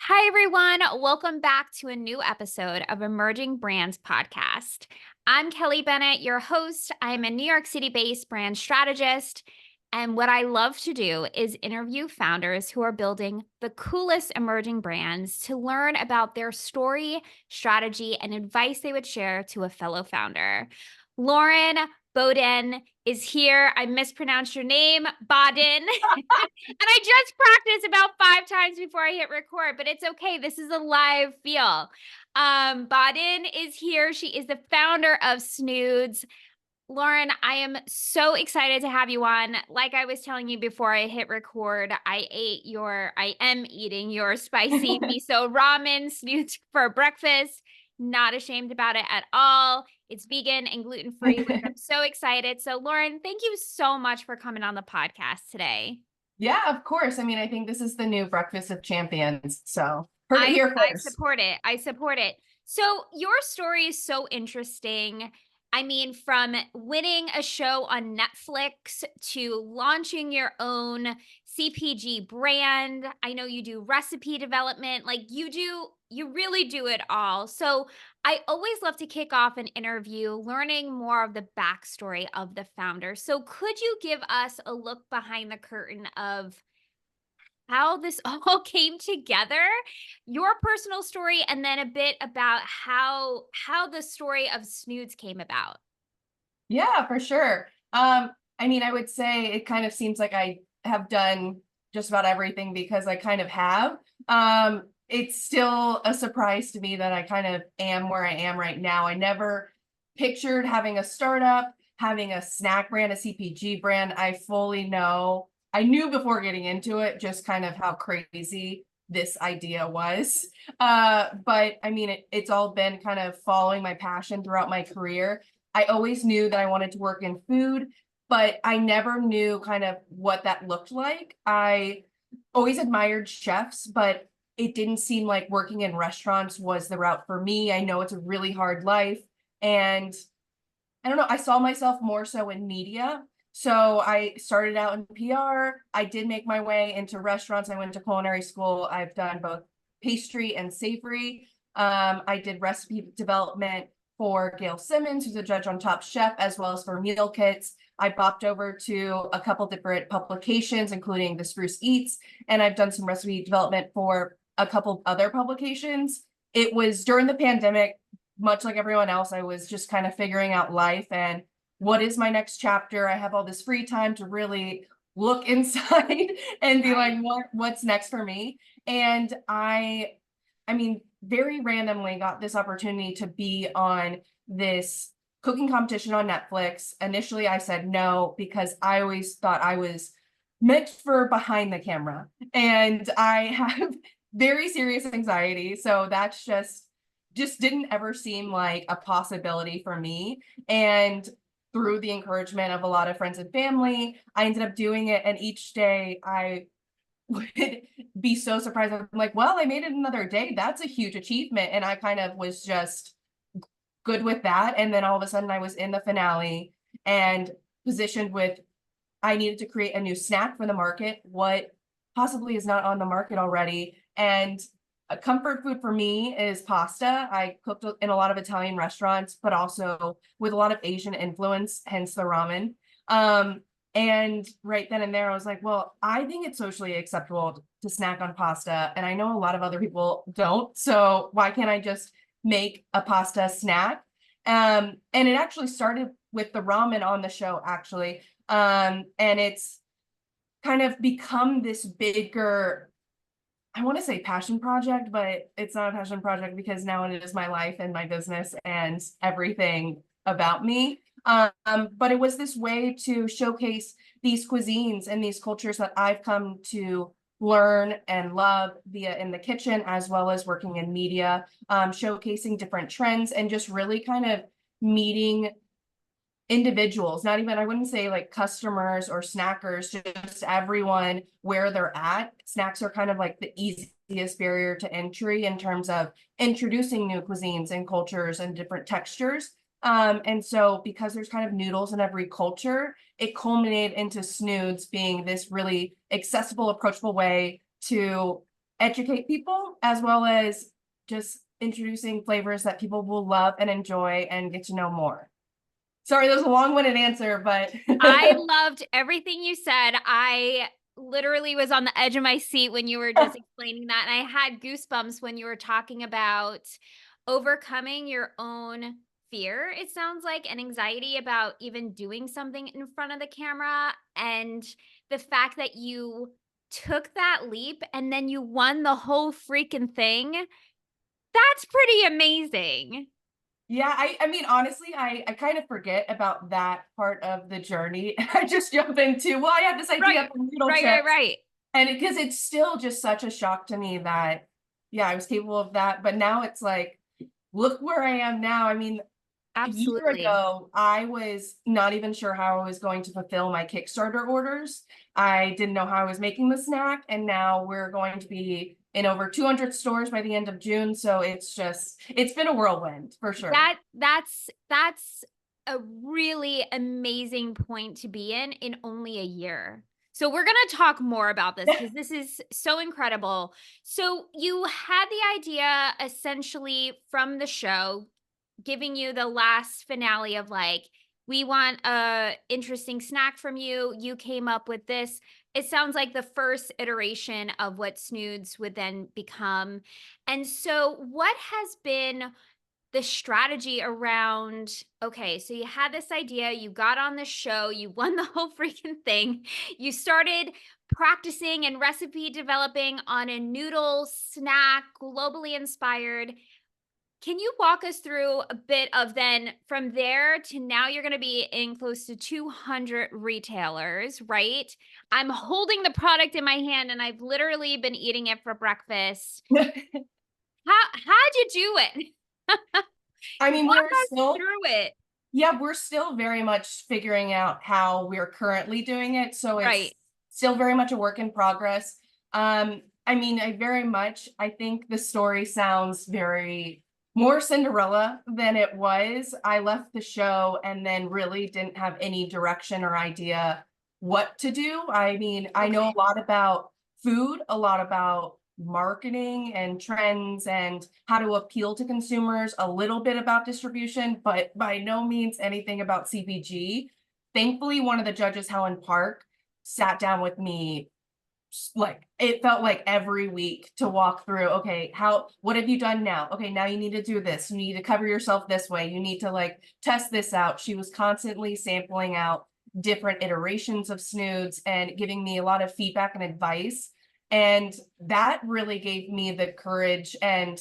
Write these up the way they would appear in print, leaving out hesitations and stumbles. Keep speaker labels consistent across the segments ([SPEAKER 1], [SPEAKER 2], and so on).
[SPEAKER 1] Hi, everyone. Welcome back to a new episode of Emerging Brands Podcast. I'm Kelly Bennett, your host. I'm a New York City based brand strategist. And what I love to do is interview founders who are building the coolest emerging brands to learn about their story, strategy, and advice they would share to a fellow founder. Lauryn Bodden is here. I mispronounced your name, Bodden. And I just practiced about 5 times before I hit record, but it's okay. This is a live feel. Bodden is here. She is the founder of NOODS. Lauryn, I am so excited to have you on. Like I was telling you before I hit record, I am eating your spicy miso ramen snoots for breakfast. Not ashamed about it at all. It's vegan and gluten-free, which I'm so excited. So Lauryn, thank you so much for coming on the podcast today.
[SPEAKER 2] Yeah, of course. I mean, I think this is the new breakfast of champions. So heard it
[SPEAKER 1] I
[SPEAKER 2] here
[SPEAKER 1] I
[SPEAKER 2] first.
[SPEAKER 1] support it. I support it. So your story is so interesting. I mean, from winning a show on Netflix to launching your own CPG brand. I know you do recipe development. Like you really do it all. So I always love to kick off an interview learning more of the backstory of the founder. So could you give us a look behind the curtain of how this all came together, your personal story, and then a bit about how the story of Snoods came about.
[SPEAKER 2] Yeah, for sure. I mean, I would say it kind of seems like I have done just about everything because I kind of have. It's still a surprise to me that I kind of am where I am right now. I never pictured having a startup, having a snack brand, a CPG brand. I knew before getting into it just kind of how crazy this idea was. But I mean, it's all been kind of following my passion throughout my career. I always knew that I wanted to work in food, but I never knew kind of what that looked like. I always admired chefs, but it didn't seem like working in restaurants was the route for me. I know it's a really hard life. And I don't know, I saw myself more so in media. So I started out in PR. I did make my way into restaurants. I went to culinary school. I've done both pastry and savory. I did recipe development for Gail Simmons, who's a judge on Top Chef, as well as for meal kits. I bopped over to a couple different publications, including The Spruce Eats, and I've done some recipe development for a couple other publications. It was during the pandemic, much like everyone else, I was just kind of figuring out life and what is my next chapter. I have all this free time to really look inside and be like,
[SPEAKER 1] Right.
[SPEAKER 2] what's next for me? And I mean, very randomly got this opportunity to be on this cooking competition on Netflix. Initially, I said no because I always thought I was meant for behind the camera, and I have very serious anxiety. So that's just didn't ever seem like a possibility for me. And through the encouragement of a lot of friends and family, I ended up doing it. And each day I would be so surprised. I'm like, well, I made it another day. That's a huge achievement. And I kind of was just good with that. And then all of a sudden I was in the finale and positioned with, I needed to create a new snack for the market, what possibly is not on the market already. And a comfort food for me is pasta. I cooked in a lot of Italian restaurants, but also with a lot of Asian influence, hence the ramen. And right then and there, I was like, well, I think it's socially acceptable to snack on pasta. And I know a lot of other people don't. So why can't I just make a pasta snack? And it actually started with the ramen on the show, actually. And it's kind of become this bigger, I want to say passion project, but it's not a passion project because now it is my life and my business and everything about me. But it was this way to showcase these cuisines and these cultures that I've come to learn and love via in the kitchen, as well as working in media, showcasing different trends and just really kind of meeting individuals, not even, I wouldn't say like customers or snackers, just everyone where they're at. Snacks are kind of like the easiest barrier to entry in terms of introducing new cuisines and cultures and different textures. And so because there's kind of noodles in every culture, it culminated into Snoods being this really accessible, approachable way to educate people as well as just introducing flavors that people will love and enjoy and get to know more. Sorry, that was a long-winded answer, but
[SPEAKER 1] I loved everything you said. I literally was on the edge of my seat when you were just explaining that. And I had goosebumps when you were talking about overcoming your own fear, it sounds like, and anxiety about even doing something in front of the camera. And the fact that you took that leap and then you won the whole freaking thing. That's pretty amazing.
[SPEAKER 2] yeah, I mean, honestly, I kind of forget about that part of the journey. I just jump into, well, I have this idea
[SPEAKER 1] Right.
[SPEAKER 2] for noodle
[SPEAKER 1] Right, right,
[SPEAKER 2] chips.
[SPEAKER 1] right.
[SPEAKER 2] And because it's still just such a shock to me that, yeah, I was capable of that. But now it's like, look where I am now. I mean, a year
[SPEAKER 1] Absolutely.
[SPEAKER 2] ago, I was not even sure how I was going to fulfill my Kickstarter orders. I didn't know how I was making the snack, and now we're going to be in over 200 stores by the end of June. So it's been a whirlwind for sure.
[SPEAKER 1] That's a really amazing point to be in only a year. So we're going to talk more about this because this is so incredible. So you had the idea essentially from the show, giving you the last finale of like, we want a interesting snack from you. You came up with this. It sounds like the first iteration of what Snoods would then become. And so what has been the strategy around, okay, so you had this idea, you got on the show, you won the whole freaking thing. You started practicing and recipe developing on a noodle snack, globally inspired. Can you walk us through a bit of then from there to now you're going to be in close to 200 retailers, right? I'm holding the product in my hand and I've literally been eating it for breakfast. How'd you do it?
[SPEAKER 2] I mean,
[SPEAKER 1] Walk us through it.
[SPEAKER 2] yeah, we're still very much figuring out how we're currently doing it. So it's
[SPEAKER 1] Right.
[SPEAKER 2] still very much a work in progress. I mean, I think the story sounds very more Cinderella than it was. I left the show and then really didn't have any direction or idea what to do. I mean, I know
[SPEAKER 1] Okay.
[SPEAKER 2] a lot about food, a lot about marketing and trends and how to appeal to consumers, a little bit about distribution, but by no means anything about CPG. Thankfully, one of the judges, Helen Park, sat down with me like it felt like every week to walk through, okay, what have you done now? Okay, now you need to do this. You need to cover yourself this way. You need to like test this out. She was constantly sampling out different iterations of snoods and giving me a lot of feedback and advice. And that really gave me the courage and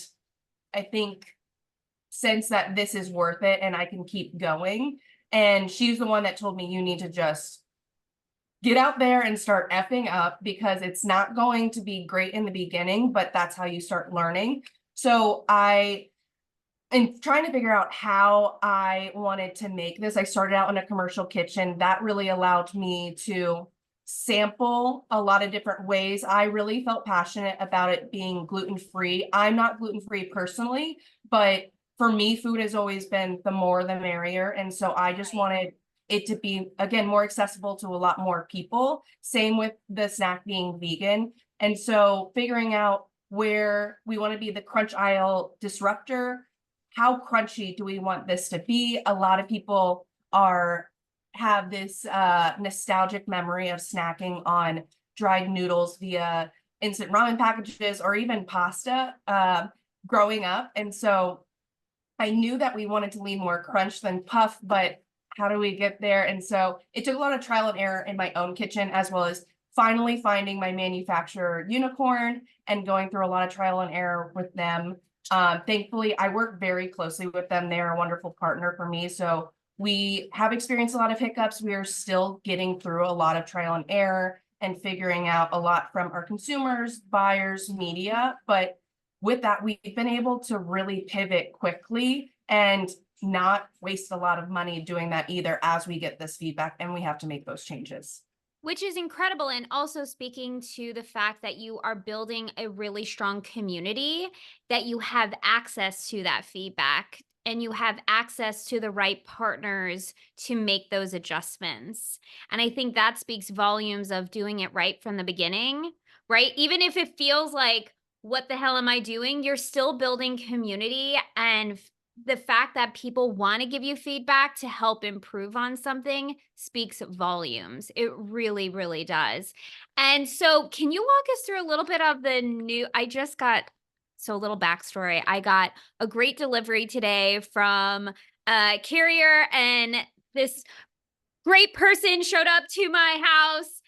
[SPEAKER 2] I think sense that this is worth it and I can keep going. And she's the one that told me you need to just get out there and start effing up because it's not going to be great in the beginning, but that's how you start learning. So I and trying to figure out how I wanted to make this. I started out in a commercial kitchen. That really allowed me to sample a lot of different ways. I really felt passionate about it being gluten-free. I'm not gluten-free personally, but for me, food has always been the more the merrier. And so I just
[SPEAKER 1] Right.
[SPEAKER 2] wanted it to be, again, more accessible to a lot more people. Same with the snack being vegan. And so figuring out where we want to be the crunch aisle disruptor, how crunchy do we want this to be? A lot of people are have this nostalgic memory of snacking on dried noodles via instant ramen packages or even pasta growing up. And so I knew that we wanted to lean more crunch than puff, but how do we get there? And so it took a lot of trial and error in my own kitchen, as well as finally finding my manufacturer unicorn and going through a lot of trial and error with them. Thankfully, I work very closely with them. They're a wonderful partner for me. So we have experienced a lot of hiccups. We are still getting through a lot of trial and error and figuring out a lot from our consumers, buyers, media. But with that, we've been able to really pivot quickly and not waste a lot of money doing that either as we get this feedback and we have to make those changes.
[SPEAKER 1] Which is incredible. And also speaking to the fact that you are building a really strong community, that you have access to that feedback and you have access to the right partners to make those adjustments. And I think that speaks volumes of doing it right from the beginning, right? Even if it feels like, what the hell am I doing? You're still building community, and the fact that people want to give you feedback to help improve on something speaks volumes. It really, really does. And so, can you walk us through a little bit of the new? I just got so little backstory. I got a great delivery today from a carrier, and this great person showed up to my house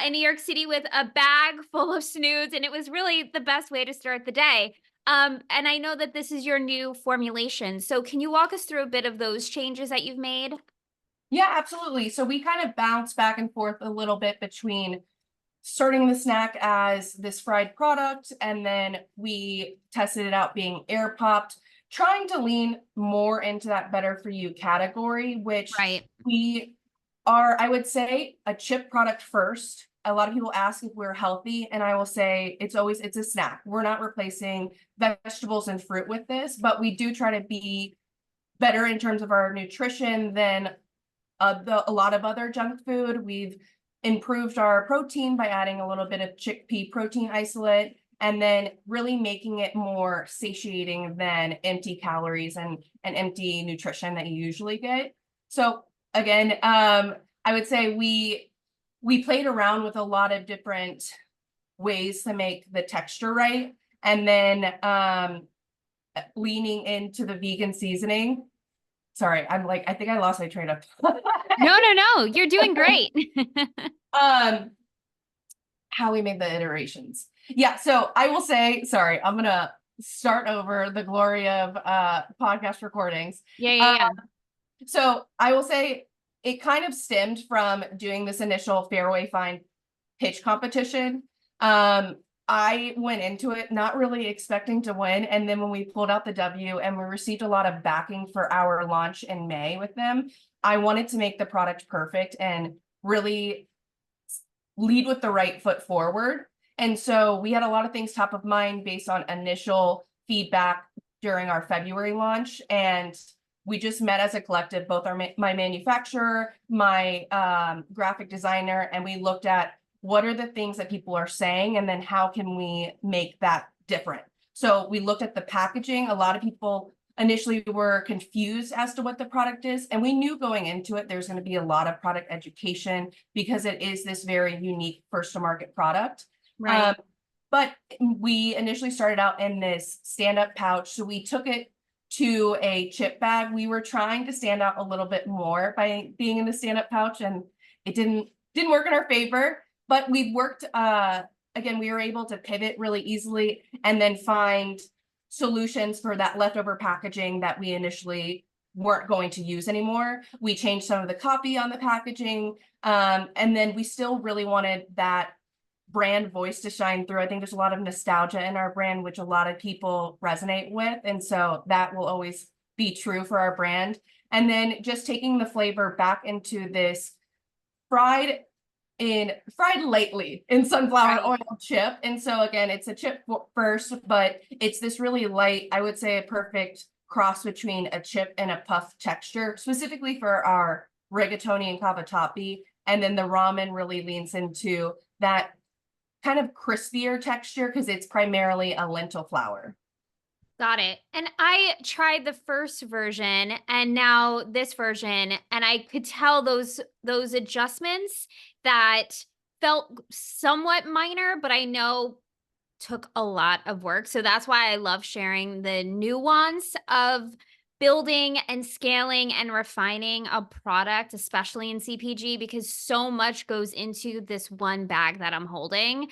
[SPEAKER 1] in New York City with a bag full of snoods, and it was really the best way to start the day. And I know that this is your new formulation. So can you walk us through a bit of those changes that you've made?
[SPEAKER 2] Yeah, absolutely. So we kind of bounce back and forth a little bit between starting the snack as this fried product, and then we tested it out being air popped, trying to lean more into that better for you category, which
[SPEAKER 1] Right.
[SPEAKER 2] we are, I would say, a chip product first. A lot of people ask if we're healthy, and I will say it's a snack. We're not replacing vegetables and fruit with this, but we do try to be better in terms of our nutrition than a lot of other junk food. We've improved our protein by adding a little bit of chickpea protein isolate, and then really making it more satiating than empty calories and empty nutrition that you usually get. So again, I would say we played around with a lot of different ways to make the texture right, and then leaning into the vegan seasoning. Sorry, I'm like, I think I lost my train of
[SPEAKER 1] No, no, no. You're doing great.
[SPEAKER 2] um how we made the iterations. Yeah, so I will say, sorry, I'm gonna start over the glory of podcast recordings.
[SPEAKER 1] Yeah, yeah,
[SPEAKER 2] Uh,
[SPEAKER 1] yeah.
[SPEAKER 2] so I will say it kind of stemmed from doing this initial fairway find pitch competition. I went into it not really expecting to win, and then when we pulled out the W and we received a lot of backing for our launch in May with them, I wanted to make the product perfect and really lead with the right foot forward. And so we had a lot of things top of mind based on initial feedback during our February launch. And we just met as a collective, both my manufacturer, my graphic designer, and we looked at what are the things that people are saying, and then how can we make that different. So we looked at the packaging. A lot of people initially were confused as to what the product is, and we knew going into it there's going to be a lot of product education because it is this very unique first to market product.
[SPEAKER 1] Right.
[SPEAKER 2] But we initially started out in this stand-up pouch, so we took it to a chip bag. We were trying to stand out a little bit more by being in the stand-up pouch, and it didn't work in our favor. But we've worked again, we were able to pivot really easily and then find solutions for that leftover packaging that we initially weren't going to use anymore. We changed some of the copy on the packaging, and then we still really wanted that brand voice to shine through. I think there's a lot of nostalgia in our brand, which a lot of people resonate with. And so that will always be true for our brand. And then just taking the flavor back into this fried lightly in sunflower
[SPEAKER 1] Right.
[SPEAKER 2] oil chip. And so again, it's a chip first, but it's this really light, I would say a perfect cross between a chip and a puff texture, specifically for our rigatoni and cavatappi. And then the ramen really leans into that kind of crispier texture because it's primarily a lentil flour.
[SPEAKER 1] Got it. And I tried the first version and now this version, and I could tell those adjustments that felt somewhat minor, but I know took a lot of work. So that's why I love sharing the nuance of building and scaling and refining a product, especially in CPG, because so much goes into this one bag that I'm holding.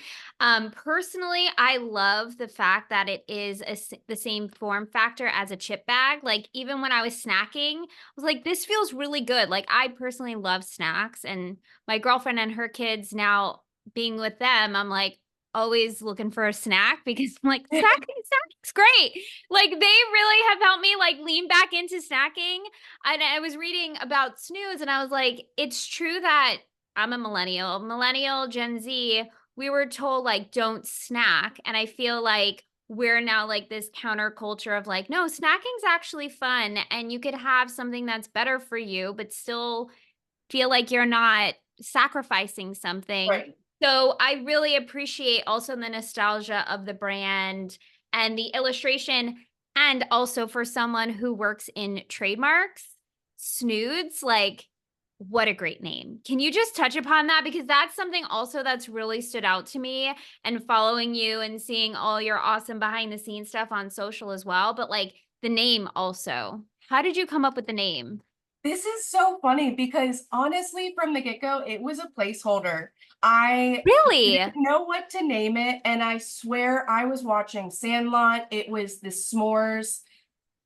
[SPEAKER 1] Personally, I love the fact that it is the same form factor as a chip bag. Like, even when I was snacking, I was like, this feels really good. Like, I personally love snacks, and my girlfriend and her kids, now being with them, I'm like, always looking for a snack because I'm like, snacking's great. Like, they really have helped me, like, lean back into snacking. And I was reading about snooze, and I was like, it's true that I'm a millennial, Gen Z. We were told, like, don't snack. And I feel like we're now like this counterculture of like, no, snacking's actually fun. And you could have something that's better for you, but still feel like you're not sacrificing something.
[SPEAKER 2] Right.
[SPEAKER 1] So I really appreciate also the nostalgia of the brand and the illustration. And also for someone who works in trademarks, Snoods, like what a great name. Can you just touch upon that? Because that's something also that's really stood out to me and following you and seeing all your awesome behind the scenes stuff on social as well. But like the name also. How did you come up with the name?
[SPEAKER 2] This is so funny because honestly, from the get-go, it was a placeholder. I didn't
[SPEAKER 1] Really?
[SPEAKER 2] know what to name it, and I swear I was watching Sandlot. It was the s'mores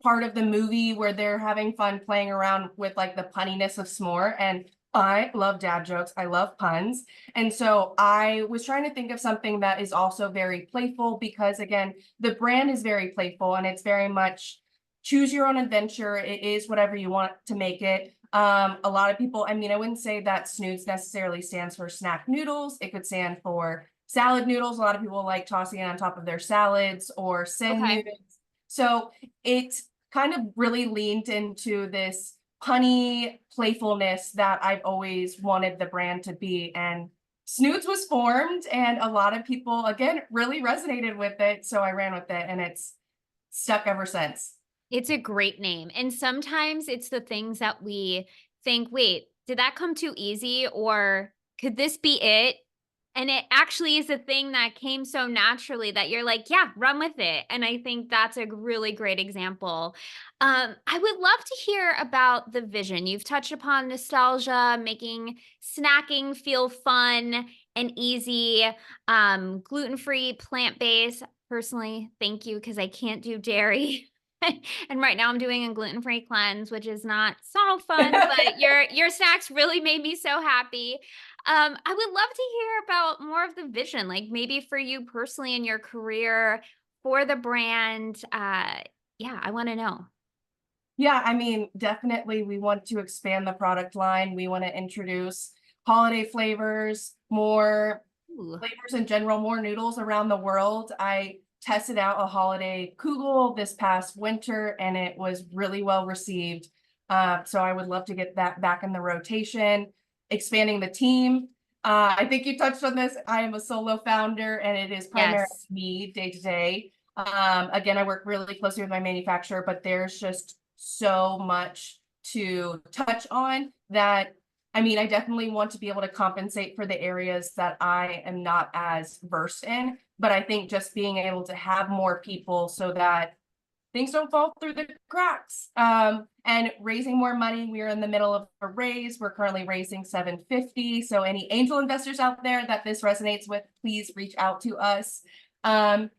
[SPEAKER 2] part of the movie where they're having fun playing around with like the punniness of s'more. And I love dad jokes. I love puns. And so I was trying to think of something that is also very playful because again, the brand is very playful and it's very much choose your own adventure. It is whatever you want to make it. A lot of people, I mean, I wouldn't say that Snoods necessarily stands for snack noodles. It could stand for salad noodles. A lot of people like tossing it on top of their salads or sin
[SPEAKER 1] Okay.
[SPEAKER 2] noodles. So it's kind of really leaned into this punny playfulness that I've always wanted the brand to be. And Snoods was formed, and a lot of people, again, really resonated with it. So I ran with it, and it's stuck ever since.
[SPEAKER 1] It's a great name, and sometimes it's the things that we think, "Wait, did that come too easy?" or "Could this be it?" And it actually is a thing that came so naturally that you're like, "Yeah, run with it," and I think that's a really great example. I would love to hear about the vision. You've touched upon nostalgia, making snacking feel fun and easy, gluten-free, plant-based. Personally, thank you because I can't do dairy. And right now I'm doing a gluten-free cleanse, which is not so fun, but your snacks really made me so happy. I would love to hear about more of the vision, like maybe for you personally in your career for the brand. Yeah, I want to know.
[SPEAKER 2] Yeah, I mean, definitely we want to expand the product line. We want to introduce holiday flavors, more
[SPEAKER 1] Ooh,
[SPEAKER 2] flavors in general, more noodles around the world. I tested out a holiday kugel this past winter and it was really well received. So I would love to get that back in the rotation, expanding the team. I think you touched on this. I am a solo founder and it is primarily
[SPEAKER 1] yes.
[SPEAKER 2] me day to day. Again, I work really closely with my manufacturer, but there's just so much to touch on that I mean, I definitely want to be able to compensate for the areas that I am not as versed in, but I think just being able to have more people so that things don't fall through the cracks. And raising more money, we are in the middle of a raise. We're currently raising 750. So any angel investors out there that this resonates with, please reach out to us. Um,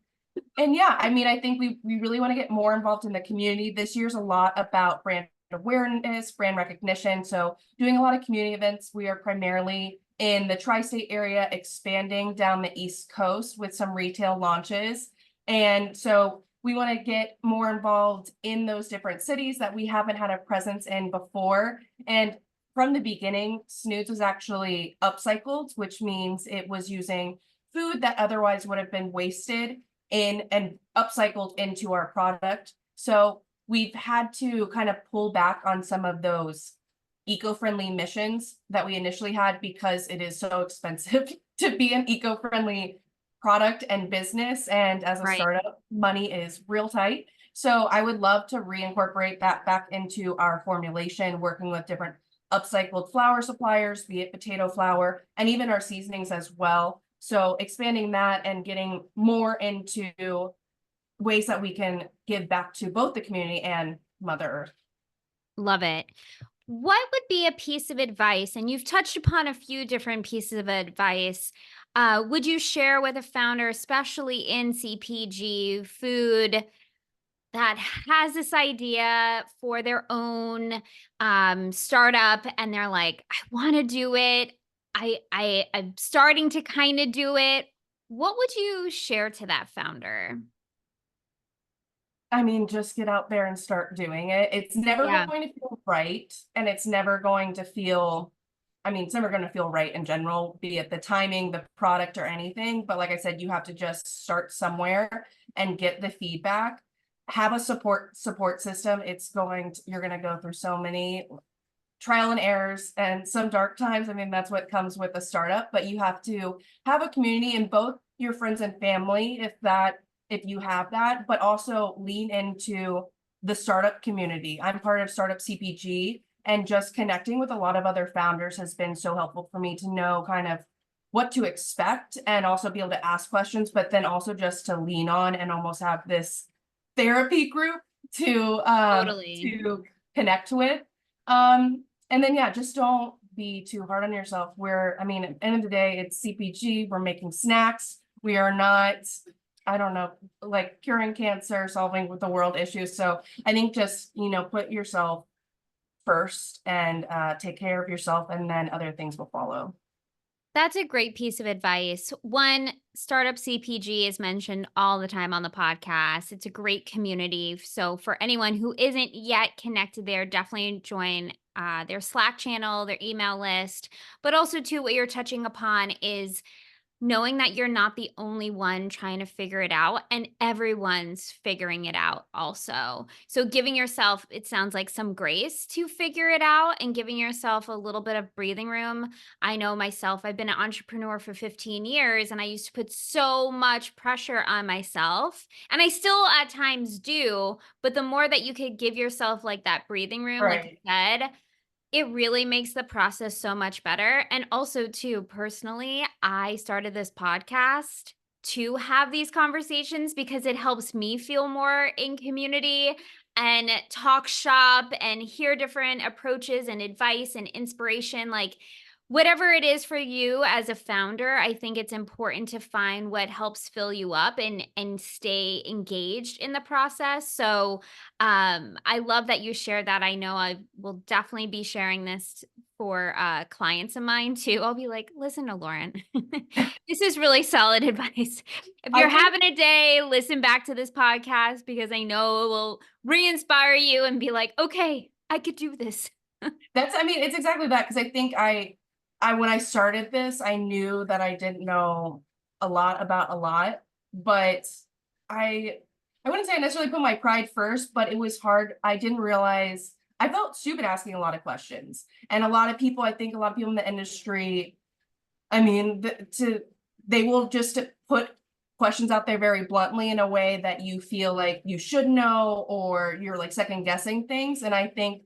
[SPEAKER 2] and yeah, I mean, I think we really want to get more involved in the community. This year's a lot about brand awareness, brand recognition. So doing a lot of community events. We are primarily in the tri-state area, expanding down the East Coast with some retail launches. And so we want to get more involved in those different cities that we haven't had a presence in before. And from the beginning, Snoods was actually upcycled, which means it was using food that otherwise would have been wasted in and upcycled into our product. So we've had to kind of pull back on some of those eco-friendly missions that we initially had because it is so expensive to be an eco-friendly product and business. And as a
[SPEAKER 1] Right.
[SPEAKER 2] startup, money is real tight. So I would love to reincorporate that back into our formulation, working with different upcycled flour suppliers, be it potato flour, and even our seasonings as well. So expanding that and getting more into ways that we can give back to both the community and Mother Earth.
[SPEAKER 1] Love it. What would be a piece of advice? And you've touched upon a few different pieces of advice. Would you share with a founder, especially in CPG food, that has this idea for their own startup and they're like, I want to do it. I'm starting to kind of do it. What would you share to that founder?
[SPEAKER 2] I mean, just get out there and start doing it. It's never
[SPEAKER 1] Yeah.
[SPEAKER 2] going to feel right, and it's never going to feel I mean, it's never going to feel right in general, be it the timing, the product, or anything. But like I said, you have to just start somewhere and get the feedback. Have a support system. It's going to, you're going to go through so many. trial and errors and some dark times. I mean, that's what comes with a startup, but you have to have a community in both your friends and family, if you have that, but also lean into the startup community. I'm part of Startup CPG, and just connecting with a lot of other founders has been so helpful for me to know kind of what to expect and also be able to ask questions, but then also just to lean on and almost have this therapy group
[SPEAKER 1] Totally.
[SPEAKER 2] to connect with. And then yeah, just don't be too hard on yourself. I mean, at the end of the day, it's CPG, we're making snacks. We are not, I don't know, like curing cancer, solving with the world issues. So I think just, put yourself first and take care of yourself, and then other things will follow.
[SPEAKER 1] That's a great piece of advice. One, startup CPG is mentioned all the time on the podcast. It's a great community. So, for anyone who isn't yet connected there, definitely join their Slack channel, their email list. But also, too, what you're touching upon is knowing that you're not the only one trying to figure it out and everyone's figuring it out also. So giving yourself, it sounds like, some grace to figure it out and giving yourself a little bit of breathing room. I know myself, I've been an entrepreneur for 15 years and I used to put so much pressure on myself, and I still at times do, but the more that you could give yourself like that breathing room, like you
[SPEAKER 2] Right.
[SPEAKER 1] said, it really makes the process so much better. And also, too, personally, I started this podcast to have these conversations because it helps me feel more in community and talk shop and hear different approaches and advice and inspiration. Like, whatever it is for you as a founder, I think it's important to find what helps fill you up and stay engaged in the process. So, I love that you shared that. I know I will definitely be sharing this for clients of mine too. I'll be like, listen to Lauren. This is really solid advice. If
[SPEAKER 2] I
[SPEAKER 1] you're
[SPEAKER 2] think
[SPEAKER 1] having a day, listen back to this podcast because I know it will re-inspire you and be like, okay, I could do this.
[SPEAKER 2] I mean, it's exactly that, because I think when I started this, I knew that I didn't know a lot about a lot, but I I wouldn't say I necessarily put my pride first, but it was hard. I didn't realize I felt stupid asking a lot of questions. And a lot of people, I think a lot of people in the industry, I mean, they will just put questions out there very bluntly in a way that you feel like you should know, or you're like second guessing things. And I think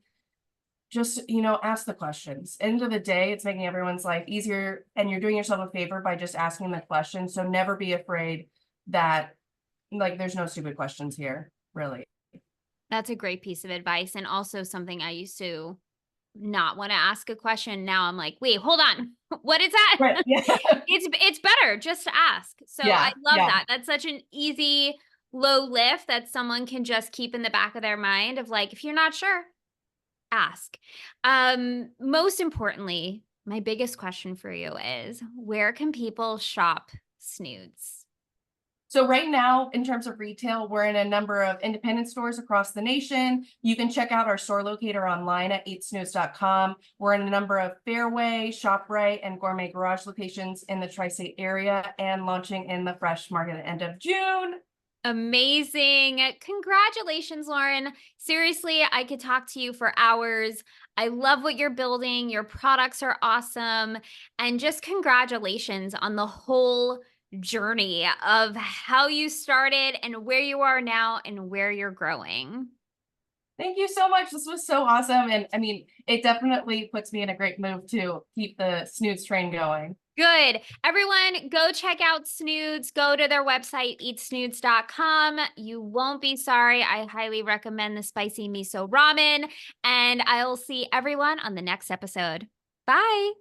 [SPEAKER 2] just, ask the questions. End of the day, it's making everyone's life easier, and you're doing yourself a favor by just asking the questions. So never be afraid that, like, there's no stupid questions here, really.
[SPEAKER 1] That's a great piece of advice, and also something I used to not wanna ask a question. Now I'm like, "Wait, hold on. What is that?"
[SPEAKER 2] Right. Yeah.
[SPEAKER 1] It's better just to ask. So I
[SPEAKER 2] Yeah.
[SPEAKER 1] love
[SPEAKER 2] Yeah.
[SPEAKER 1] that. That's such an easy low lift that someone can just keep in the back of their mind of like, if you're not sure, ask. Most importantly, my biggest question for you is, where can people shop Snoods?
[SPEAKER 2] So right now, in terms of retail, we're in a number of independent stores across the nation. You can check out our store locator online at eatsnoods.com. We're in a number of Fairway, ShopRite, and Gourmet Garage locations in the Tri-State area, and launching in the Fresh Market at the end of June.
[SPEAKER 1] Amazing. Congratulations, Lauren. Seriously, I could talk to you for hours. I love what you're building. Your products are awesome. And just congratulations on the whole journey of how you started and where you are now and where you're growing.
[SPEAKER 2] Thank you so much. This was so awesome. And I mean, it definitely puts me in a great mood to keep the snooze train going.
[SPEAKER 1] Good. Everyone, go check out Snoods. Go to their website, eatsnoods.com. You won't be sorry. I highly recommend the spicy miso ramen. And I'll see everyone on the next episode. Bye.